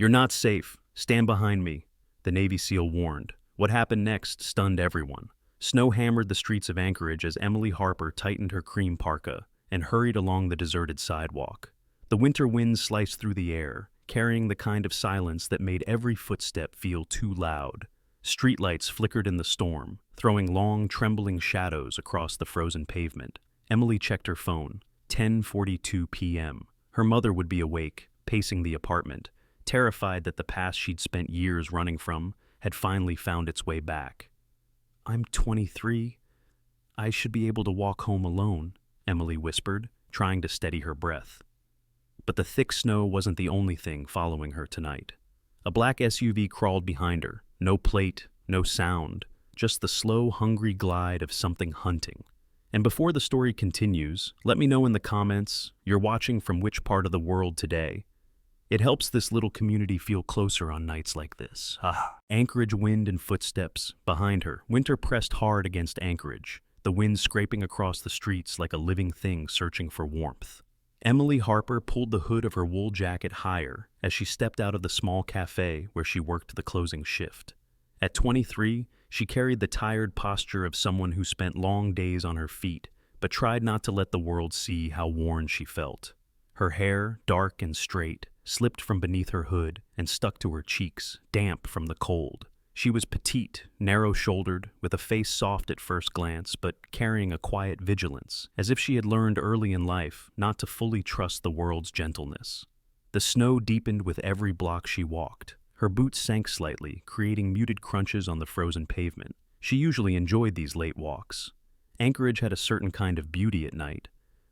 "You're not safe. Stand behind me," the Navy SEAL warned. What happened next stunned everyone. Snow hammered the streets of Anchorage as Emily Harper tightened her cream parka and hurried along the deserted sidewalk. The winter wind sliced through the air, carrying the kind of silence that made every footstep feel too loud. Streetlights flickered in the storm, throwing long, trembling shadows across the frozen pavement. Emily checked her phone. 10:42 p.m. Her mother would be awake, pacing the apartment, terrified that the past she'd spent years running from had finally found its way back. "I'm 23. I should be able to walk home alone," Emily whispered, trying to steady her breath. But the thick snow wasn't the only thing following her tonight. A black SUV crawled behind her, no plate, no sound, just the slow, hungry glide of something hunting. And before the story continues, let me know in the comments you're watching from which part of the world today. It helps this little community feel closer on nights like this. Anchorage wind and footsteps. Behind her, winter pressed hard against Anchorage, the wind scraping across the streets like a living thing searching for warmth. Emily Harper pulled the hood of her wool jacket higher as she stepped out of the small cafe where she worked the closing shift. At 23, she carried the tired posture of someone who spent long days on her feet, but tried not to let the world see how worn she felt. Her hair, dark and straight, slipped from beneath her hood and stuck to her cheeks, damp from the cold. She was petite, narrow-shouldered, with a face soft at first glance, but carrying a quiet vigilance, as if she had learned early in life not to fully trust the world's gentleness. The snow deepened with every block she walked. Her boots sank slightly, creating muted crunches on the frozen pavement. She usually enjoyed these late walks. Anchorage had a certain kind of beauty at night,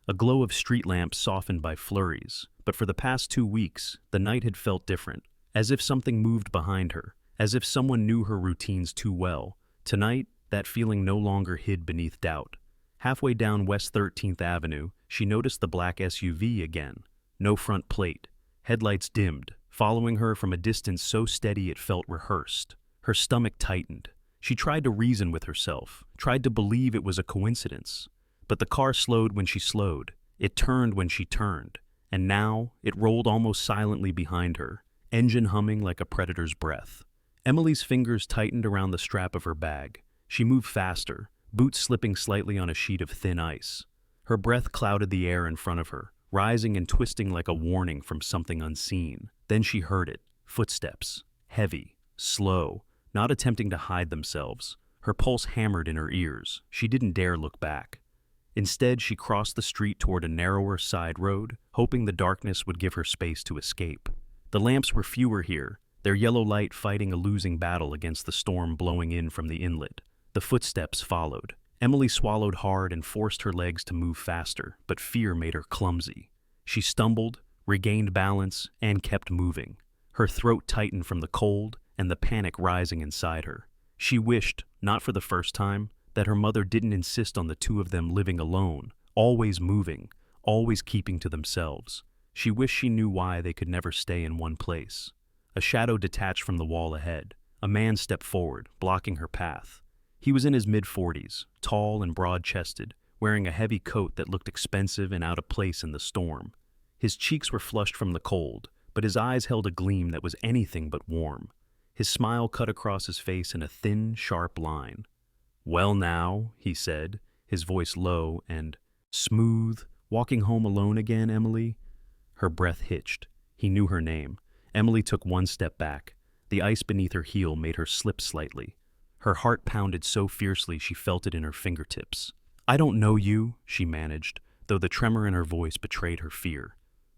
a glow of street lamps softened by flurries, but for the past 2 weeks, the night had felt different, as if something moved behind her, as if someone knew her routines too well. Tonight, that feeling no longer hid beneath doubt. Halfway down West 13th Avenue, she noticed the black SUV again. No front plate. Headlights dimmed, following her from a distance so steady it felt rehearsed. Her stomach tightened. She tried to reason with herself, tried to believe it was a coincidence. But the car slowed when she slowed. It turned when she turned. And now, it rolled almost silently behind her, engine humming like a predator's breath. Emily's fingers tightened around the strap of her bag. She moved faster, boots slipping slightly on a sheet of thin ice. Her breath clouded the air in front of her, rising and twisting like a warning from something unseen. Then she heard it. Footsteps. Heavy. Slow. Not attempting to hide themselves. Her pulse hammered in her ears. She didn't dare look back. Instead, she crossed the street toward a narrower side road, hoping the darkness would give her space to escape. The lamps were fewer here, their yellow light fighting a losing battle against the storm blowing in from the inlet. The footsteps followed. Emily swallowed hard and forced her legs to move faster, but fear made her clumsy. She stumbled, regained balance, and kept moving. Her throat tightened from the cold and the panic rising inside her. She wished, not for the first time, that her mother didn't insist on the two of them living alone, always moving, always keeping to themselves. She wished she knew why they could never stay in one place. A shadow detached from the wall ahead. A man stepped forward, blocking her path. He was in his mid-40s, tall and broad-chested, wearing a heavy coat that looked expensive and out of place in the storm. His cheeks were flushed from the cold, but his eyes held a gleam that was anything but warm. His smile cut across his face in a thin, sharp line. "Well now," he said, his voice low and smooth. "Walking home alone again, Emily?" Her breath hitched. He knew her name. Emily took one step back. The ice beneath her heel made her slip slightly. Her heart pounded so fiercely she felt it in her fingertips. "I don't know you," she managed, though the tremor in her voice betrayed her fear.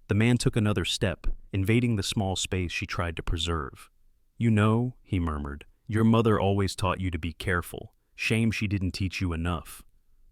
The man took another step, invading the small space she tried to preserve. "You know," he murmured, "your mother always taught you to be careful. Shame she didn't teach you enough."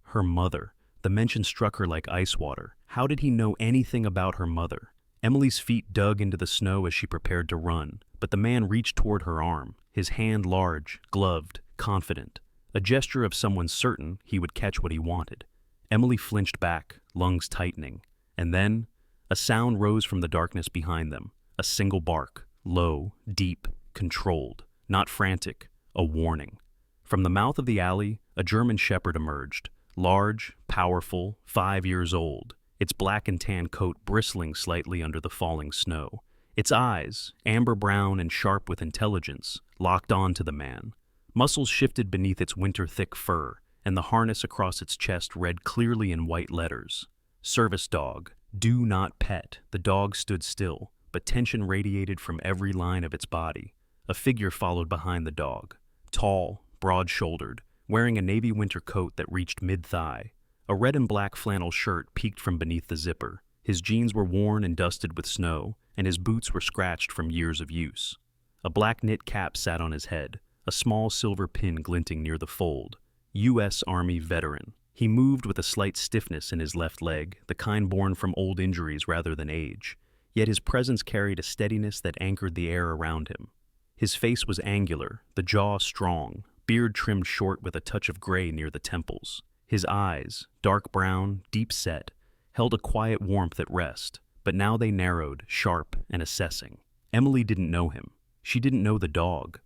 Her mother. The mention struck her like ice water. How did he know anything about her mother? Emily's feet dug into the snow as she prepared to run, but the man reached toward her arm, his hand large, gloved, confident. A gesture of someone certain he would catch what he wanted. Emily flinched back, lungs tightening. And then, a sound rose from the darkness behind them. A single bark, low, deep, controlled, not frantic, a warning. From the mouth of the alley, a German shepherd emerged, large, powerful, 5 years old, its black and tan coat bristling slightly under the falling snow. Its eyes, amber brown and sharp with intelligence, locked on to the man. Muscles shifted beneath its winter-thick fur, and the harness across its chest read clearly in white letters. Service dog. Do not pet. The dog stood still, but tension radiated from every line of its body. A figure followed behind the dog. Tall, broad-shouldered, wearing a navy winter coat that reached mid-thigh. A red and black flannel shirt peeked from beneath the zipper. His jeans were worn and dusted with snow, and his boots were scratched from years of use. A black knit cap sat on his head, a small silver pin glinting near the fold. U.S. Army veteran. He moved with a slight stiffness in his left leg, the kind born from old injuries rather than age. Yet his presence carried a steadiness that anchored the air around him. His face was angular, the jaw strong, beard trimmed short with a touch of gray near the temples. His eyes, dark brown, deep-set, held a quiet warmth at rest, but now they narrowed, sharp and assessing. Emily didn't know him. She didn't know the dog.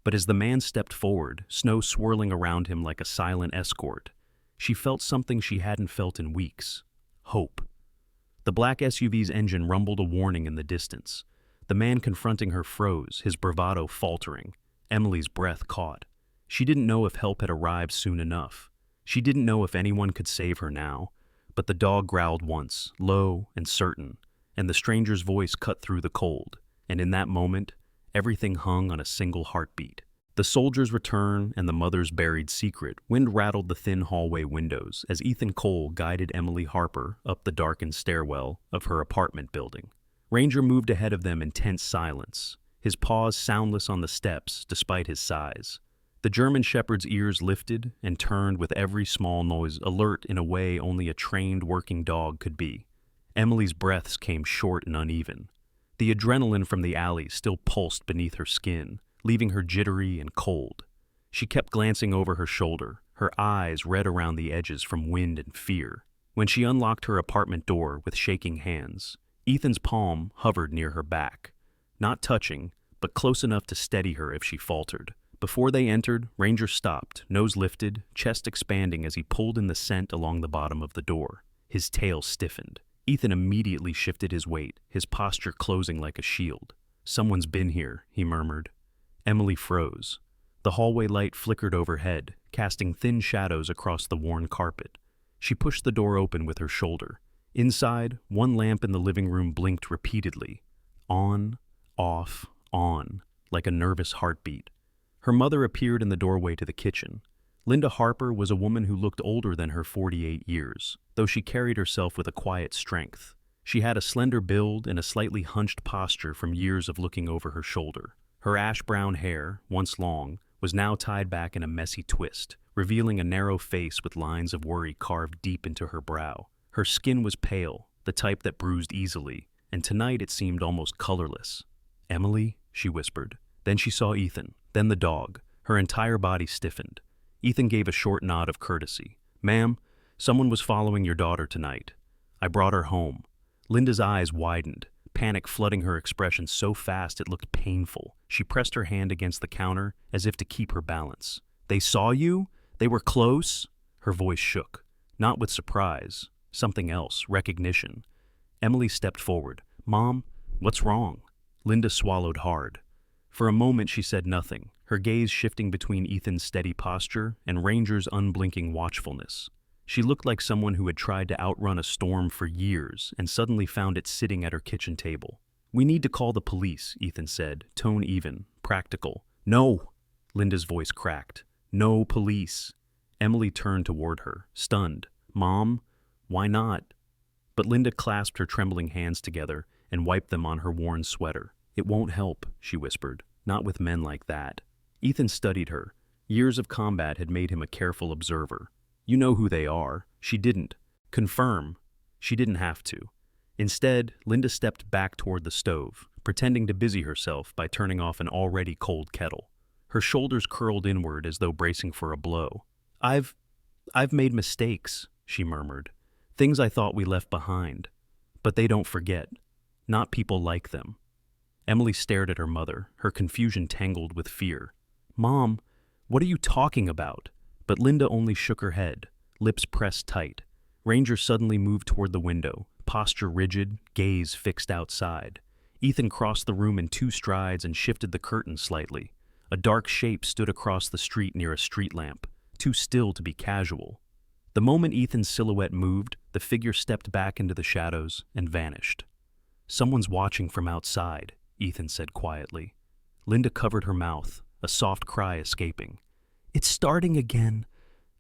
But as the man stepped forward, snow swirling around him like a silent escort, she felt something she hadn't felt in weeks. Hope. The black SUV's engine rumbled a warning in the distance. The man confronting her froze, his bravado faltering. Emily's breath caught. She didn't know if help had arrived soon enough. She didn't know if anyone could save her now. But the dog growled once, low and certain, and the stranger's voice cut through the cold. And in that moment, everything hung on a single heartbeat. The soldier's return and the mother's buried secret. Wind rattled the thin hallway windows as Ethan Cole guided Emily Harper up the darkened stairwell of her apartment building. Ranger moved ahead of them in tense silence, his paws soundless on the steps despite his size. The German shepherd's ears lifted and turned with every small noise, alert in a way only a trained working dog could be. Emily's breaths came short and uneven. The adrenaline from the alley still pulsed beneath her skin, leaving her jittery and cold. She kept glancing over her shoulder, her eyes red around the edges from wind and fear. When she unlocked her apartment door with shaking hands, Ethan's palm hovered near her back, not touching, but close enough to steady her if she faltered. Before they entered, Ranger stopped, nose lifted, chest expanding as he pulled in the scent along the bottom of the door. His tail stiffened. Ethan immediately shifted his weight, his posture closing like a shield. "Someone's been here," he murmured. Emily froze. The hallway light flickered overhead, casting thin shadows across the worn carpet. She pushed the door open with her shoulder. Inside, one lamp in the living room blinked repeatedly. On, off, on, like a nervous heartbeat. Her mother appeared in the doorway to the kitchen. Linda Harper was a woman who looked older than her 48 years, though she carried herself with a quiet strength. She had a slender build and a slightly hunched posture from years of looking over her shoulder. Her ash-brown hair, once long, was now tied back in a messy twist, revealing a narrow face with lines of worry carved deep into her brow. Her skin was pale, the type that bruised easily, and tonight it seemed almost colorless. "Emily?" she whispered. Then she saw Ethan, then the dog. Her entire body stiffened. Ethan gave a short nod of courtesy. "Ma'am, someone was following your daughter tonight. I brought her home." Linda's eyes widened, panic flooding her expression so fast it looked painful. She pressed her hand against the counter as if to keep her balance. "They saw you? They were close?" Her voice shook, not with surprise, something else, recognition. Emily stepped forward. "Mom, what's wrong?" Linda swallowed hard. For a moment she said nothing, her gaze shifting between Ethan's steady posture and Ranger's unblinking watchfulness. She looked like someone who had tried to outrun a storm for years and suddenly found it sitting at her kitchen table. "We need to call the police," Ethan said, tone even, practical. "No!" Linda's voice cracked. "No police." Emily turned toward her, stunned. "Mom, why not?" But Linda clasped her trembling hands together and wiped them on her worn sweater. "It won't help," she whispered, "not with men like that." Ethan studied her. Years of combat had made him a careful observer. "You know who they are." She didn't. Confirm. She didn't have to. Instead, Linda stepped back toward the stove, pretending to busy herself by turning off an already cold kettle. Her shoulders curled inward as though bracing for a blow. I've made mistakes," she murmured. "Things I thought we left behind. But they don't forget. Not people like them." Emily stared at her mother, her confusion tangled with fear. "Mom, what are you talking about?" But Linda only shook her head, lips pressed tight. Ranger suddenly moved toward the window, posture rigid, gaze fixed outside. Ethan crossed the room in 2 strides and shifted the curtain slightly. A dark shape stood across the street near a street lamp, too still to be casual. The moment Ethan's silhouette moved, the figure stepped back into the shadows and vanished. "Someone's watching from outside," Ethan said quietly. Linda covered her mouth, a soft cry escaping. "It's starting again."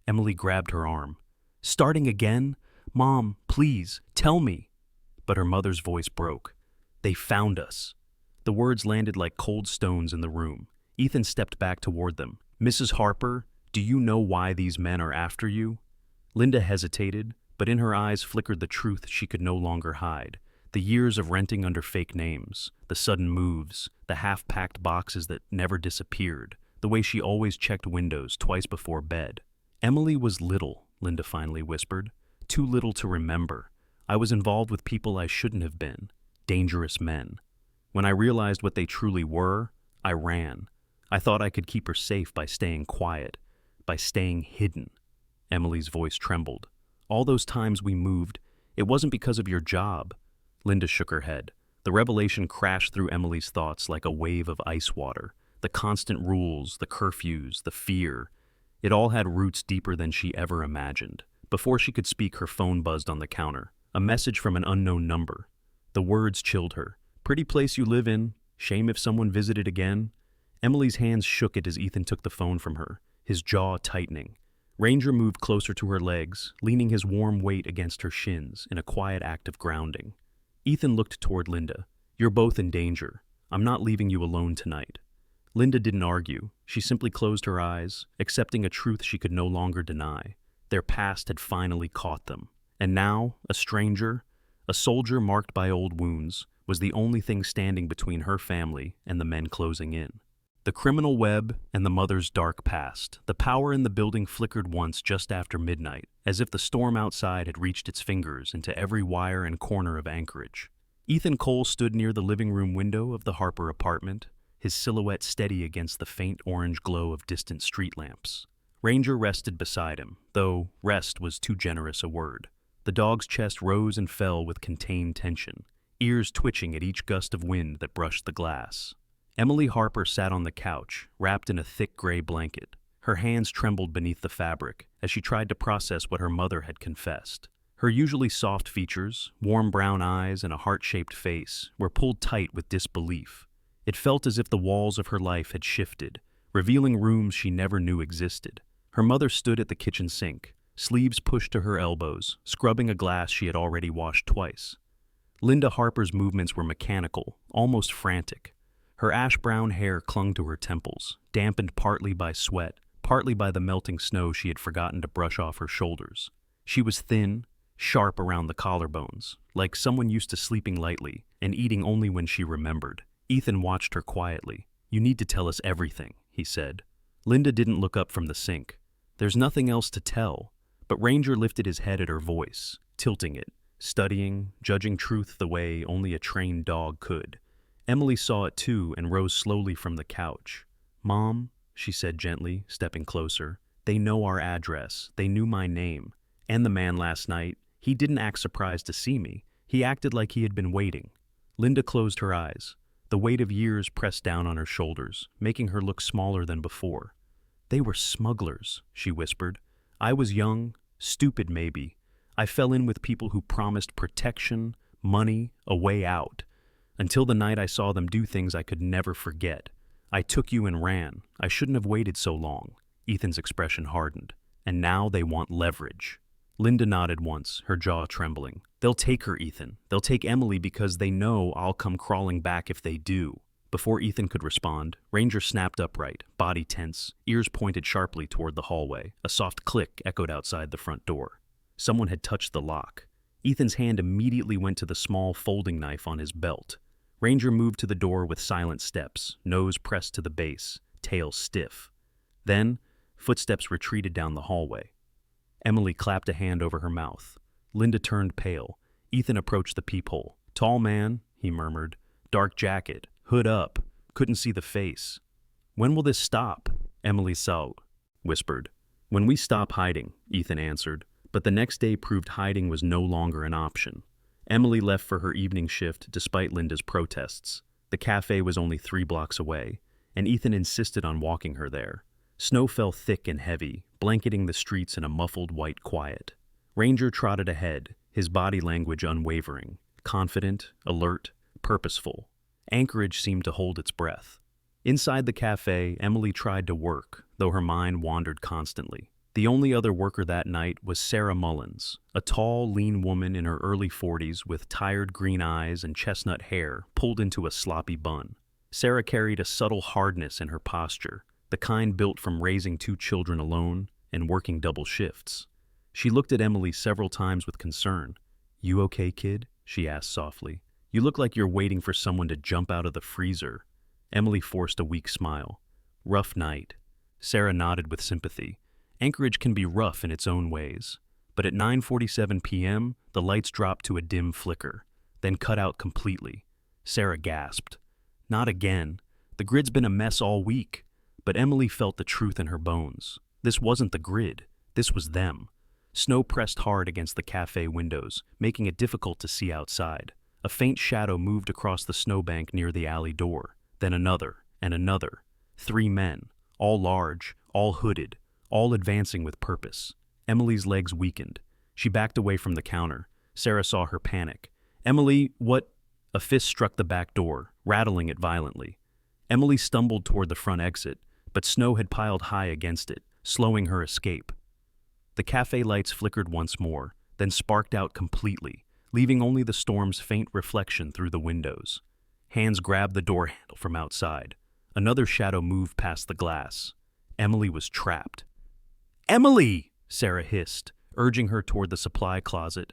Emily grabbed her arm. "Starting again? Mom, please, tell me." But her mother's voice broke. "They found us." The words landed like cold stones in the room. Ethan stepped back toward them. "Mrs. Harper, do you know why these men are after you?" Linda hesitated, but in her eyes flickered the truth she could no longer hide. The years of renting under fake names, the sudden moves, the half-packed boxes that never disappeared, the way she always checked windows twice before bed. "Emily was little," Linda finally whispered. "Too little to remember. I was involved with people I shouldn't have been. Dangerous men. When I realized what they truly were, I ran. I thought I could keep her safe by staying quiet, by staying hidden." Emily's voice trembled. "All those times we moved, it wasn't because of your job." Linda shook her head. The revelation crashed through Emily's thoughts like a wave of ice water. The constant rules, the curfews, the fear. It all had roots deeper than she ever imagined. Before she could speak, her phone buzzed on the counter. A message from an unknown number. The words chilled her. "Pretty place you live in. Shame if someone visited again." Emily's hands shook it as Ethan took the phone from her, his jaw tightening. Ranger moved closer to her legs, leaning his warm weight against her shins in a quiet act of grounding. Ethan looked toward Linda. "You're both in danger. I'm not leaving you alone tonight." Linda didn't argue. She simply closed her eyes, accepting a truth she could no longer deny. Their past had finally caught them. And now, a stranger, a soldier marked by old wounds, was the only thing standing between her family and the men closing in. The criminal web and the mother's dark past. The power in the building flickered once just after midnight, as if the storm outside had reached its fingers into every wire and corner of Anchorage. Ethan Cole stood near the living room window of the Harper apartment, his silhouette steady against the faint orange glow of distant street lamps. Ranger rested beside him, though rest was too generous a word. The dog's chest rose and fell with contained tension, ears twitching at each gust of wind that brushed the glass. Emily Harper sat on the couch, wrapped in a thick gray blanket. Her hands trembled beneath the fabric as she tried to process what her mother had confessed. Her usually soft features, warm brown eyes, and a heart-shaped face were pulled tight with disbelief. It felt as if the walls of her life had shifted, revealing rooms she never knew existed. Her mother stood at the kitchen sink, sleeves pushed to her elbows, scrubbing a glass she had already washed twice. Linda Harper's movements were mechanical, almost frantic. Her ash-brown hair clung to her temples, dampened partly by sweat, partly by the melting snow she had forgotten to brush off her shoulders. She was thin, sharp around the collarbones, like someone used to sleeping lightly and eating only when she remembered. Ethan watched her quietly. "You need to tell us everything," he said. Linda didn't look up from the sink. "There's nothing else to tell." But Ranger lifted his head at her voice, tilting it, studying, judging truth the way only a trained dog could. Emily saw it too and rose slowly from the couch. "Mom," she said gently, stepping closer, "they know our address. They knew my name. And the man last night, he didn't act surprised to see me. He acted like he had been waiting." Linda closed her eyes. The weight of years pressed down on her shoulders, making her look smaller than before. "They were smugglers," she whispered. "I was young, stupid maybe. I fell in with people who promised protection, money, a way out. Until the night I saw them do things I could never forget. I took you and ran. I shouldn't have waited so long." Ethan's expression hardened. "And now they want leverage." Linda nodded once, her jaw trembling. "They'll take her, Ethan. They'll take Emily because they know I'll come crawling back if they do." Before Ethan could respond, Ranger snapped upright, body tense, ears pointed sharply toward the hallway. A soft click echoed outside the front door. Someone had touched the lock. Ethan's hand immediately went to the small folding knife on his belt. Ranger moved to the door with silent steps, nose pressed to the base, tail stiff. Then, footsteps retreated down the hallway. Emily clapped a hand over her mouth. Linda turned pale. Ethan approached the peephole. "Tall man," he murmured. "Dark jacket, hood up, couldn't see the face." "When will this stop?" Emily whispered. "When we stop hiding," Ethan answered. But the next day proved hiding was no longer an option. Emily left for her evening shift despite Linda's protests. The cafe was only 3 blocks away, and Ethan insisted on walking her there. Snow fell thick and heavy, blanketing the streets in a muffled white quiet. Ranger trotted ahead, his body language unwavering, confident, alert, purposeful. Anchorage seemed to hold its breath. Inside the cafe, Emily tried to work, though her mind wandered constantly. The only other worker that night was Sarah Mullins, a tall, lean woman in her early 40s with tired green eyes and chestnut hair pulled into a sloppy bun. Sarah carried a subtle hardness in her posture, the kind built from raising 2 children alone and working double shifts. She looked at Emily several times with concern. "You okay, kid?" she asked softly. "You look like you're waiting for someone to jump out of the freezer." Emily forced a weak smile. "Rough night." Sarah nodded with sympathy. Anchorage can be rough in its own ways. But at 9:47 p.m., the lights dropped to a dim flicker, then cut out completely. Sarah gasped. Not again. The grid's been a mess all week. But Emily felt the truth in her bones. This wasn't the grid. This was them. Snow pressed hard against the cafe windows, making it difficult to see outside. A faint shadow moved across the snowbank near the alley door. Then another, and another. 3 men, all large, all hooded, all advancing with purpose. Emily's legs weakened. She backed away from the counter. Sarah saw her panic. "Emily, what?" A fist struck the back door, rattling it violently. Emily stumbled toward the front exit, but snow had piled high against it, slowing her escape. The cafe lights flickered once more, then sparked out completely, leaving only the storm's faint reflection through the windows. Hands grabbed the door handle from outside. Another shadow moved past the glass. Emily was trapped. "Emily!" Sarah hissed, urging her toward the supply closet.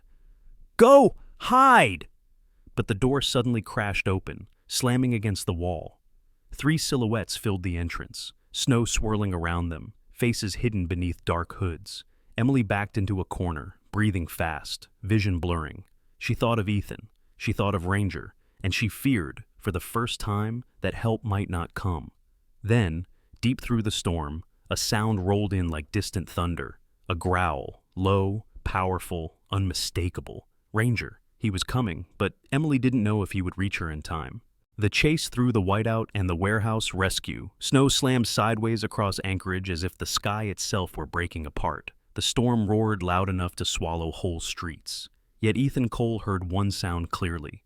"Go! Hide!" But the door suddenly crashed open, slamming against the wall. 3 silhouettes filled the entrance, snow swirling around them, faces hidden beneath dark hoods. Emily backed into a corner, breathing fast, vision blurring. She thought of Ethan, she thought of Ranger, and she feared, for the first time, that help might not come. Then, deep through the storm, a sound rolled in like distant thunder, a growl, low, powerful, unmistakable. Ranger. He was coming, but Emily didn't know if he would reach her in time. The chase through the whiteout and the warehouse rescue. Snow slammed sideways across Anchorage as if the sky itself were breaking apart. The storm roared loud enough to swallow whole streets. Yet Ethan Cole heard one sound clearly.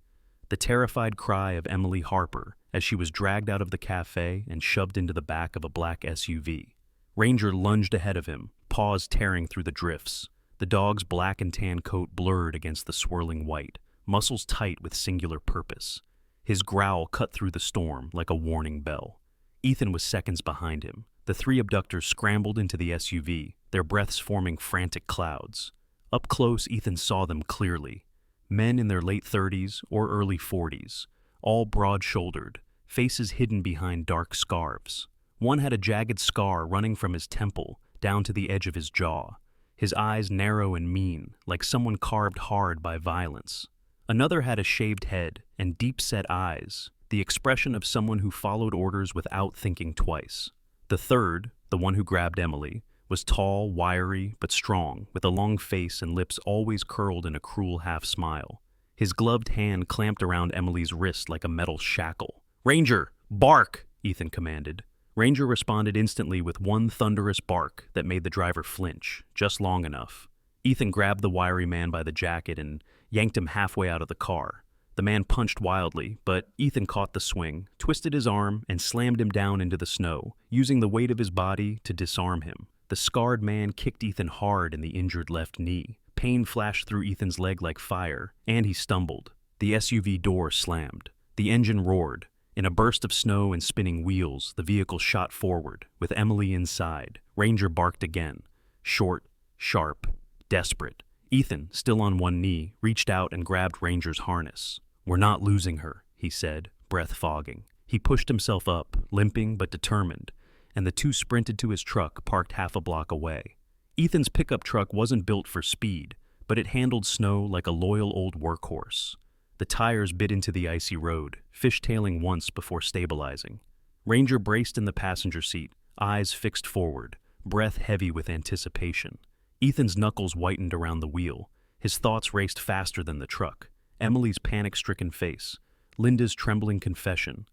The terrified cry of Emily Harper as she was dragged out of the cafe and shoved into the back of a black SUV. Ranger lunged ahead of him, paws tearing through the drifts. The dog's black and tan coat blurred against the swirling white, muscles tight with singular purpose. His growl cut through the storm like a warning bell. Ethan was seconds behind him. The 3 abductors scrambled into the SUV, their breaths forming frantic clouds. Up close, Ethan saw them clearly. Men in their late 30s or early 40s, all broad-shouldered, faces hidden behind dark scarves. One had a jagged scar running from his temple down to the edge of his jaw, his eyes narrow and mean, like someone carved hard by violence. Another had a shaved head and deep-set eyes, the expression of someone who followed orders without thinking twice. The third, the one who grabbed Emily, was tall, wiry, but strong, with a long face and lips always curled in a cruel half-smile. His gloved hand clamped around Emily's wrist like a metal shackle. "Ranger, bark!" Ethan commanded. Ranger responded instantly with one thunderous bark that made the driver flinch, just long enough. Ethan grabbed the wiry man by the jacket and yanked him halfway out of the car. The man punched wildly, but Ethan caught the swing, twisted his arm, and slammed him down into the snow, using the weight of his body to disarm him. The scarred man kicked Ethan hard in the injured left knee. Pain flashed through Ethan's leg like fire, and he stumbled. The SUV door slammed. The engine roared. In a burst of snow and spinning wheels, the vehicle shot forward, with Emily inside. Ranger barked again. Short, sharp, desperate. Ethan, still on one knee, reached out and grabbed Ranger's harness. "We're not losing her," he said, breath fogging. He pushed himself up, limping but determined, and the 2 sprinted to his truck parked half a block away. Ethan's pickup truck wasn't built for speed, but it handled snow like a loyal old workhorse. The tires bit into the icy road, fishtailing once before stabilizing. Ranger braced in the passenger seat, eyes fixed forward, breath heavy with anticipation. Ethan's knuckles whitened around the wheel. His thoughts raced faster than the truck. Emily's panic-stricken face, Linda's trembling confession,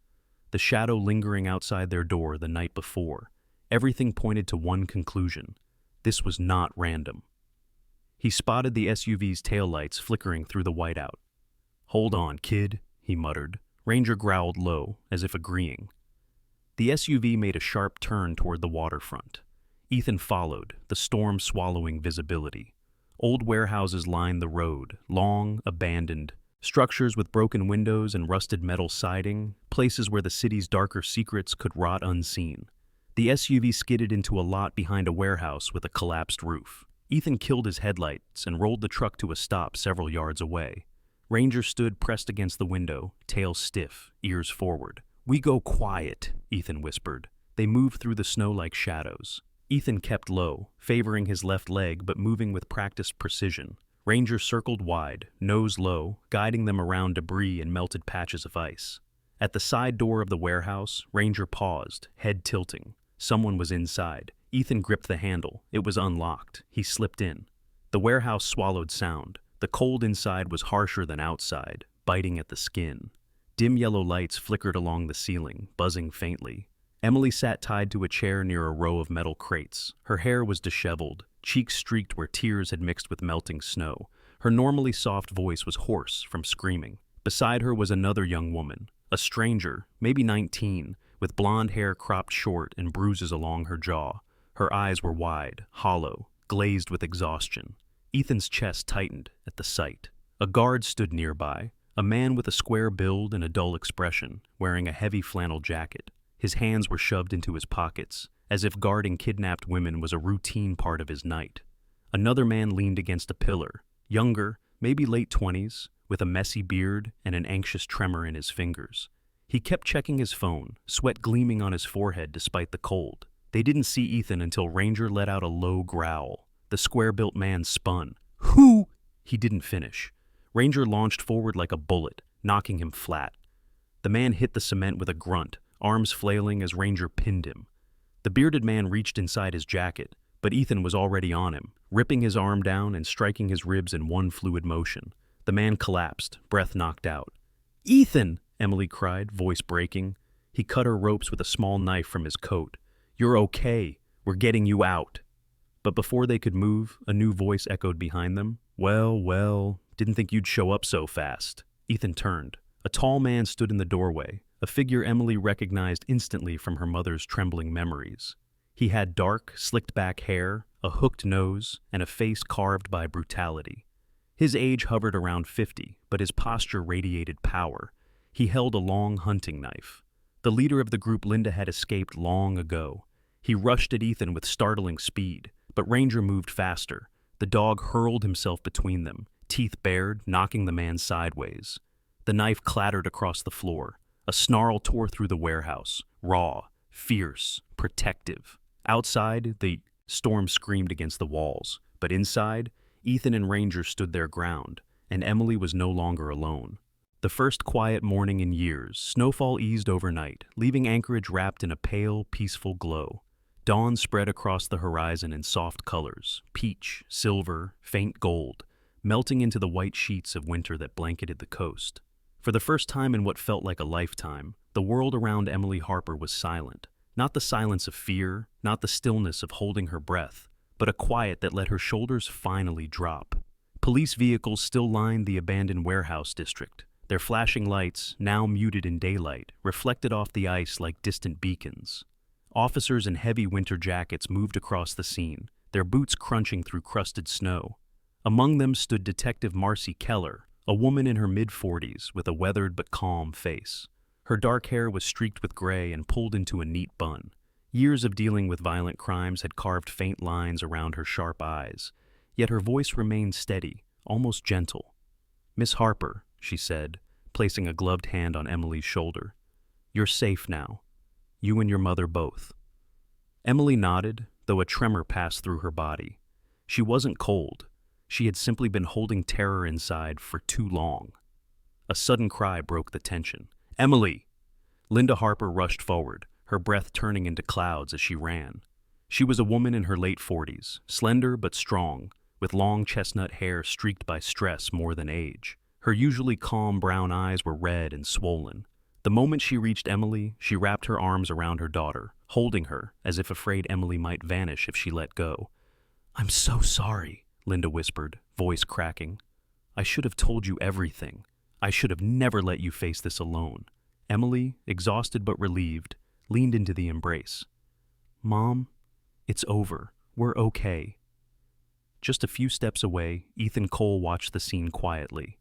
the shadow lingering outside their door the night before. Everything pointed to one conclusion. This was not random. He spotted the SUV's taillights flickering through the whiteout. "Hold on, kid," he muttered. Ranger growled low, as if agreeing. The SUV made a sharp turn toward the waterfront. Ethan followed, the storm swallowing visibility. Old warehouses lined the road, long, abandoned, structures with broken windows and rusted metal siding, places where the city's darker secrets could rot unseen. The SUV skidded into a lot behind a warehouse with a collapsed roof. Ethan killed his headlights and rolled the truck to a stop several yards away. Ranger stood pressed against the window, tail stiff, ears forward. "We go quiet," Ethan whispered. They moved through the snow like shadows. Ethan kept low, favoring his left leg but moving with practiced precision. Ranger circled wide, nose low, guiding them around debris and melted patches of ice. At the side door of the warehouse, Ranger paused, head tilting. Someone was inside. Ethan gripped the handle. It was unlocked. He slipped in. The warehouse swallowed sound. The cold inside was harsher than outside, biting at the skin. Dim yellow lights flickered along the ceiling, buzzing faintly. Emily sat tied to a chair near a row of metal crates. Her hair was disheveled, cheeks streaked where tears had mixed with melting snow. Her normally soft voice was hoarse from screaming. Beside her was another young woman, a stranger, maybe 19, with blonde hair cropped short and bruises along her jaw. Her eyes were wide, hollow, glazed with exhaustion. Ethan's chest tightened at the sight. A guard stood nearby, a man with a square build and a dull expression, wearing a heavy flannel jacket. His hands were shoved into his pockets, as if guarding kidnapped women was a routine part of his night. Another man leaned against a pillar, younger, maybe late 20s, with a messy beard and an anxious tremor in his fingers. He kept checking his phone, sweat gleaming on his forehead despite the cold. They didn't see Ethan until Ranger let out a low growl. The square-built man spun. "Who?" He didn't finish. Ranger launched forward like a bullet, knocking him flat. The man hit the cement with a grunt, arms flailing as Ranger pinned him. The bearded man reached inside his jacket, but Ethan was already on him, ripping his arm down and striking his ribs in one fluid motion. The man collapsed, breath knocked out. "Ethan!" Emily cried, voice breaking. He cut her ropes with a small knife from his coat. "You're okay. We're getting you out." But before they could move, a new voice echoed behind them. Well, didn't think you'd show up so fast." Ethan turned. A tall man stood in the doorway, a figure Emily recognized instantly from her mother's trembling memories. He had dark, slicked-back hair, a hooked nose, and a face carved by brutality. His age hovered around 50, but his posture radiated power. He held a long hunting knife. The leader of the group Linda had escaped long ago. He rushed at Ethan with startling speed, but Ranger moved faster. The dog hurled himself between them, teeth bared, knocking the man sideways. The knife clattered across the floor. A snarl tore through the warehouse, raw, fierce, protective. Outside, the storm screamed against the walls, but inside, Ethan and Ranger stood their ground, and Emily was no longer alone. The first quiet morning in years, snowfall eased overnight, leaving Anchorage wrapped in a pale, peaceful glow. Dawn spread across the horizon in soft colors, peach, silver, faint gold, melting into the white sheets of winter that blanketed the coast. For the first time in what felt like a lifetime, the world around Emily Harper was silent. Not the silence of fear, not the stillness of holding her breath, but a quiet that let her shoulders finally drop. Police vehicles still lined the abandoned warehouse district. Their flashing lights, now muted in daylight, reflected off the ice like distant beacons. Officers in heavy winter jackets moved across the scene, their boots crunching through crusted snow. Among them stood Detective Marcy Keller, a woman in her mid-40s with a weathered but calm face. Her dark hair was streaked with gray and pulled into a neat bun. Years of dealing with violent crimes had carved faint lines around her sharp eyes, yet her voice remained steady, almost gentle. "Miss Harper," she said, placing a gloved hand on Emily's shoulder. "You're safe now. You and your mother both." Emily nodded, though a tremor passed through her body. She wasn't cold. She had simply been holding terror inside for too long. A sudden cry broke the tension. "Emily!" Linda Harper rushed forward, her breath turning into clouds as she ran. She was a woman in her late 40s, slender but strong, with long chestnut hair streaked by stress more than age. Her usually calm brown eyes were red and swollen. The moment she reached Emily, she wrapped her arms around her daughter, holding her as if afraid Emily might vanish if she let go. "I'm so sorry," Linda whispered, voice cracking. "I should have told you everything. I should have never let you face this alone." Emily, exhausted but relieved, leaned into the embrace. "Mom, it's over. We're okay." Just a few steps away, Ethan Cole watched the scene quietly.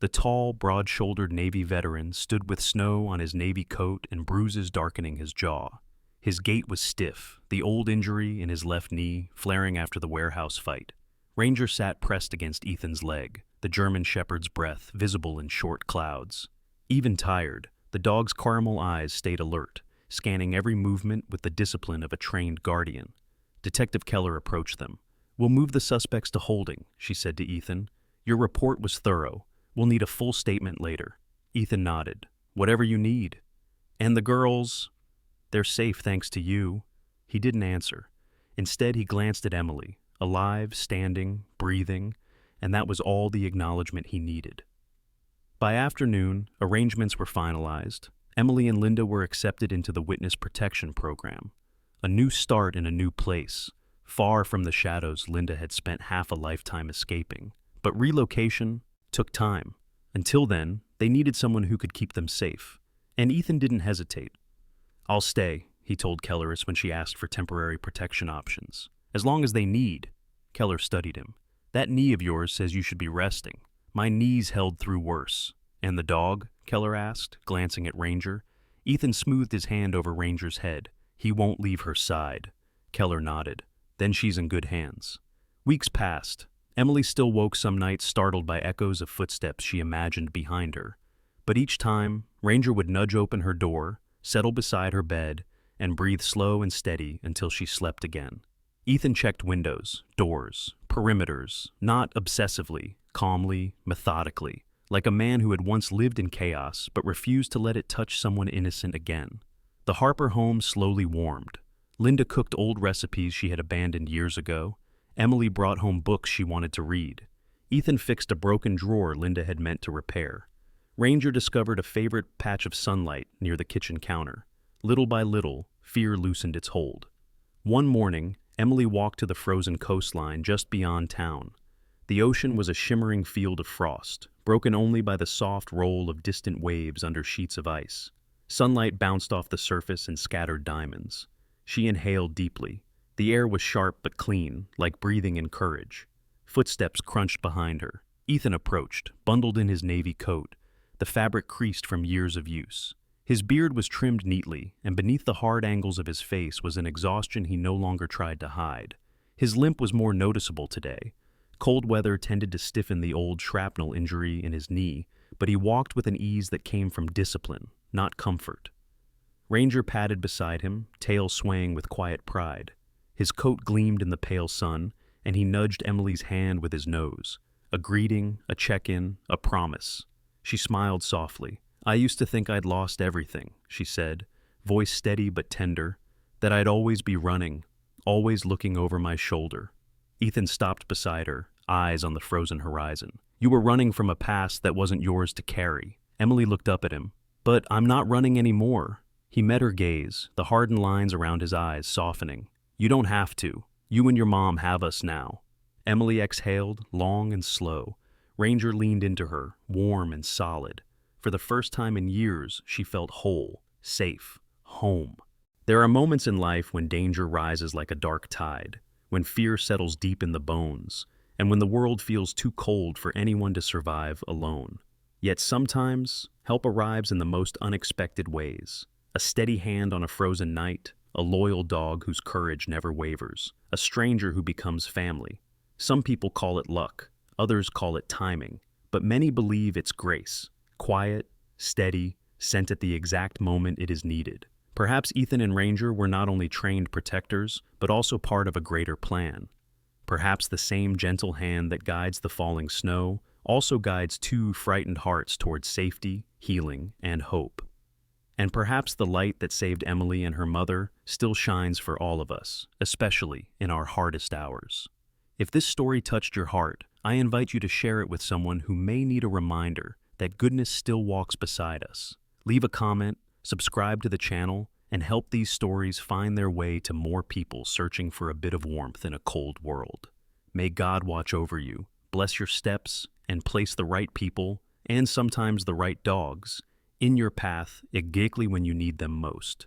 The tall, broad-shouldered Navy veteran stood with snow on his Navy coat and bruises darkening his jaw. His gait was stiff, the old injury in his left knee flaring after the warehouse fight. Ranger sat pressed against Ethan's leg, the German shepherd's breath visible in short clouds. Even tired, the dog's caramel eyes stayed alert, scanning every movement with the discipline of a trained guardian. Detective Keller approached them. "We'll move the suspects to holding," she said to Ethan. "Your report was thorough. We'll need a full statement later." Ethan nodded. "Whatever you need." "And the girls?" "They're safe thanks to you." He didn't answer. Instead, he glanced at Emily, alive, standing, breathing, and that was all the acknowledgement he needed. By afternoon, arrangements were finalized. Emily and Linda were accepted into the witness protection program. A new start in a new place, far from the shadows Linda had spent half a lifetime escaping. But relocation took time. Until then, they needed someone who could keep them safe. And Ethan didn't hesitate. "I'll stay," he told Kelleris when she asked for temporary protection options. "As long as they need." Keller studied him. "That knee of yours says you should be resting. My knees held through worse." "And the dog?" Keller asked, glancing at Ranger. Ethan smoothed his hand over Ranger's head. "He won't leave her side." Keller nodded. "Then she's in good hands." Weeks passed. Emily still woke some nights startled by echoes of footsteps she imagined behind her. But each time, Ranger would nudge open her door, settle beside her bed, and breathe slow and steady until she slept again. Ethan checked windows, doors, perimeters, not obsessively, calmly, methodically, like a man who had once lived in chaos but refused to let it touch someone innocent again. The Harper home slowly warmed. Linda cooked old recipes she had abandoned years ago. Emily brought home books she wanted to read. Ethan fixed a broken drawer Linda had meant to repair. Ranger discovered a favorite patch of sunlight near the kitchen counter. Little by little, fear loosened its hold. One morning, Emily walked to the frozen coastline just beyond town. The ocean was a shimmering field of frost, broken only by the soft roll of distant waves under sheets of ice. Sunlight bounced off the surface and scattered diamonds. She inhaled deeply. The air was sharp but clean, like breathing in courage. Footsteps crunched behind her. Ethan approached, bundled in his navy coat, the fabric creased from years of use. His beard was trimmed neatly, and beneath the hard angles of his face was an exhaustion he no longer tried to hide. His limp was more noticeable today. Cold weather tended to stiffen the old shrapnel injury in his knee, but he walked with an ease that came from discipline, not comfort. Ranger padded beside him, tail swaying with quiet pride. His coat gleamed in the pale sun, and he nudged Emily's hand with his nose. A greeting, a check-in, a promise. She smiled softly. "I used to think I'd lost everything," she said, voice steady but tender, "that I'd always be running, always looking over my shoulder." Ethan stopped beside her, eyes on the frozen horizon. "You were running from a past that wasn't yours to carry." Emily looked up at him. "But I'm not running anymore." He met her gaze, the hardened lines around his eyes softening. "You don't have to. You and your mom have us now." Emily exhaled, long and slow. Ranger leaned into her, warm and solid. For the first time in years, she felt whole, safe, home. There are moments in life when danger rises like a dark tide, when fear settles deep in the bones, and when the world feels too cold for anyone to survive alone. Yet sometimes, help arrives in the most unexpected ways. A steady hand on a frozen night, a loyal dog whose courage never wavers, a stranger who becomes family. Some people call it luck, others call it timing, but many believe it's grace, quiet, steady, sent at the exact moment it is needed. Perhaps Ethan and Ranger were not only trained protectors, but also part of a greater plan. Perhaps the same gentle hand that guides the falling snow also guides two frightened hearts towards safety, healing, and hope. And perhaps the light that saved Emily and her mother still shines for all of us, especially in our hardest hours. If this story touched your heart, I invite you to share it with someone who may need a reminder that goodness still walks beside us. Leave a comment, subscribe to the channel, and help these stories find their way to more people searching for a bit of warmth in a cold world. May God watch over you, bless your steps, and place the right people, and sometimes the right dogs, in your path exactly when you need them most.